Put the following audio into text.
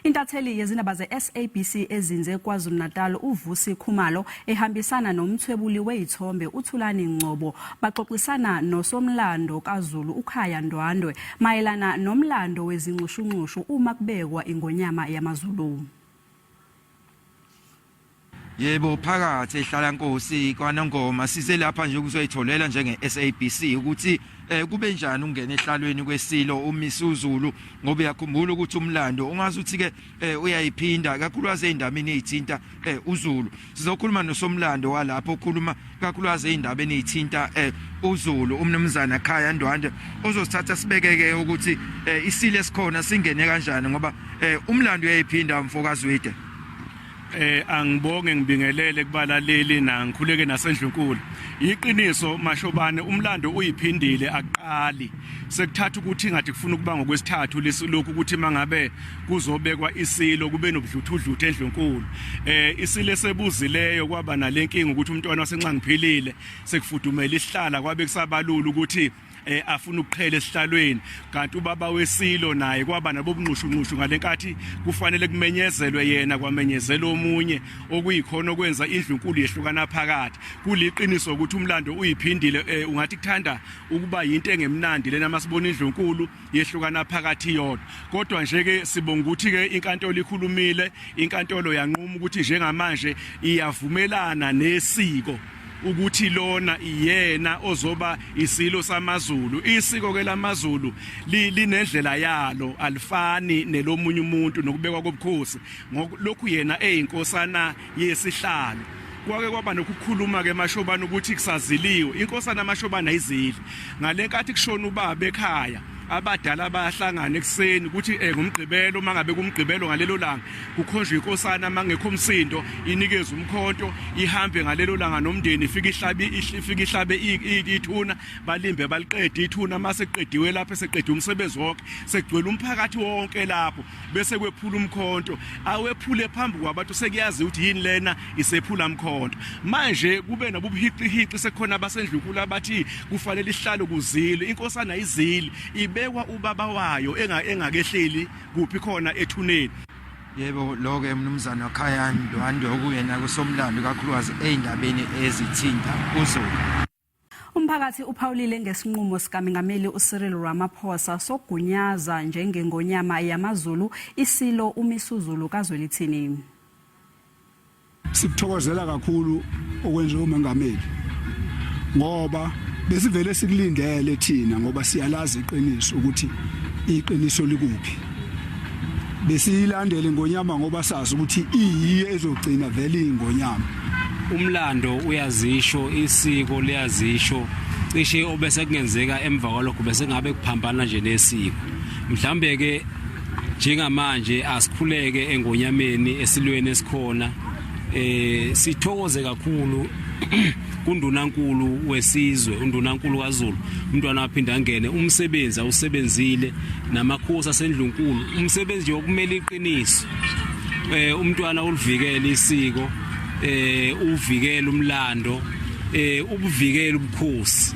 Intatheli yezindaba ze-SABC ezinze KwaZulu-Natal uVusi Khumalo ehambisana nomthwebuli wezithombe uThulani Ngcobo baxoxisana nosomlando kaZulu uKhaya Ndwandwe mayelana nomlando wezinxushunxushu uma kubekwa ingonyama yamaZulu. Yebo phakathi ehlala Nkosi kweNgonyama siselapha nje ukuzoyitholela njenge SABC ukuthi kube njani ungena ehlalweni kweSilo uMisuzulu ngoba yakhumbula ukuthi umlando ungazuthi ke uyayiphinda kakhulukazi ezindabeni ezithinta uZulu. Sizokhuluma nosomlando walapho okhuluma kakhulukazi ezindabeni ezithinta uZulu umnumzana Khaya Ndwandwe ozosithatha sibekeke ukuthi iSilo esikhona singene kanjani ngoba umlando uyayiphinda mfokaZwide. Angibonge ngibingelele kubalaleli nangikhuleke nasendlunkulu. Iqiniso mashobane umlando uyiphindile aqali. Sekuthatha ukuthi ngathi kufuna ukuba ngokwesithathu lesilokhu ukuthi mangabe kuzobekwa iSilo kube nobudluthudluthe endlunkulu. iSilo sebuzileyo kwaba nalenkinga ukuthi umntwana wasencangiphilile sekufudumela isihlala kwabe kusabalula ukuthi afuna ukuqhela esihlalweni kanti ubaba weSilo naye kwaba nabobunqushu ngalenkathi kufanele kumenyezelwe yena kwamenyezela omunye okuyikhona okwenza indlunkulu yehlukana phakathi kuliqiniso ukuthi umlando uyiphindile ungathi kuthanda ukuba yinto engemnandi lena masibona indlunkulu yehlukana phakathi yodwa kodwa nje ke sibonga ukuthi ke inkantolo ikhulumile inkantolo yanquma ukuthi njengamanje iyavumelana nesiko ukuthi lona iyena ozoba iSilo samaZulu. Isiko ke lamaZulu linendlela yalo alifani nelomunye umuntu nokubekwa kobukhosi ngokulokhu yena eyinkosana yesihlalo. Kwake kwaba nokukhuluma ke mashobana ukuthi kusaziliwe inkosana mashobana ayizili ngalenkathi kushona ubaba ekhaya abadala bayahlangana ekseni ukuthi ngumgqibelo mangabe kumgqibelo ngalelo langa kukhonjwe inkosana mangekho umsindo inikeze umkhonto ihambe ngalelo langa nomndeni ifika ihlabe ithuna balimbe baliqede ithuna mase qediwe lapho seqedwe umsebenzi wonke sekugcwele umphakathi wonke lapho bese kwephula umkhonto awephule phambi kwabantu sekuyazi ukuthi yini lena isephula umkhonto manje kube nabubuhiqi sekhona abasendlunkulu abathi kufanele ihlalo kuzile inkosana izili bekwa ubaba wayo engakehleli kuphi khona ethuneni. Yebo lo ke mnumzana Khaya Ndwandwe okuyena kusomlando kakhulukazi ezindabeni ezithinta uZulu. Umphakathi uphawulile ngesinqumo sikaMengameli uCyril Ramaphosa sokugunyaza njenge Ngonyama yamaZulu iSilo uMisuzulu kaZwelithini. Sikuthokozela kakhulu okwenza uMengameli ngoba besivele sikulindele thina ngoba siyalazi iqiniso ukuthi iqiniso likuphi besiyilandele Ngonyama ngoba sazi ukuthi iyiye ezogcina vele ingonyama umlando uyazisho isiko liyazisho cishe obese kungenzeka emva kwalokho bese ngabe kuphambana nje nesiko mhlambe ke njengamanje asikhuleke engonyameni esilweni esikhona sithokoze kakhulu kundunankulu wesizwe undunankulu kaZulu umntwana waphinda angene umsebenzi awusebenzile namakhosi asendlunkulu umsebenzi wokumela iqiniso umntwana ulivikela isiko uvikela umlando ubuvikela ubukhosi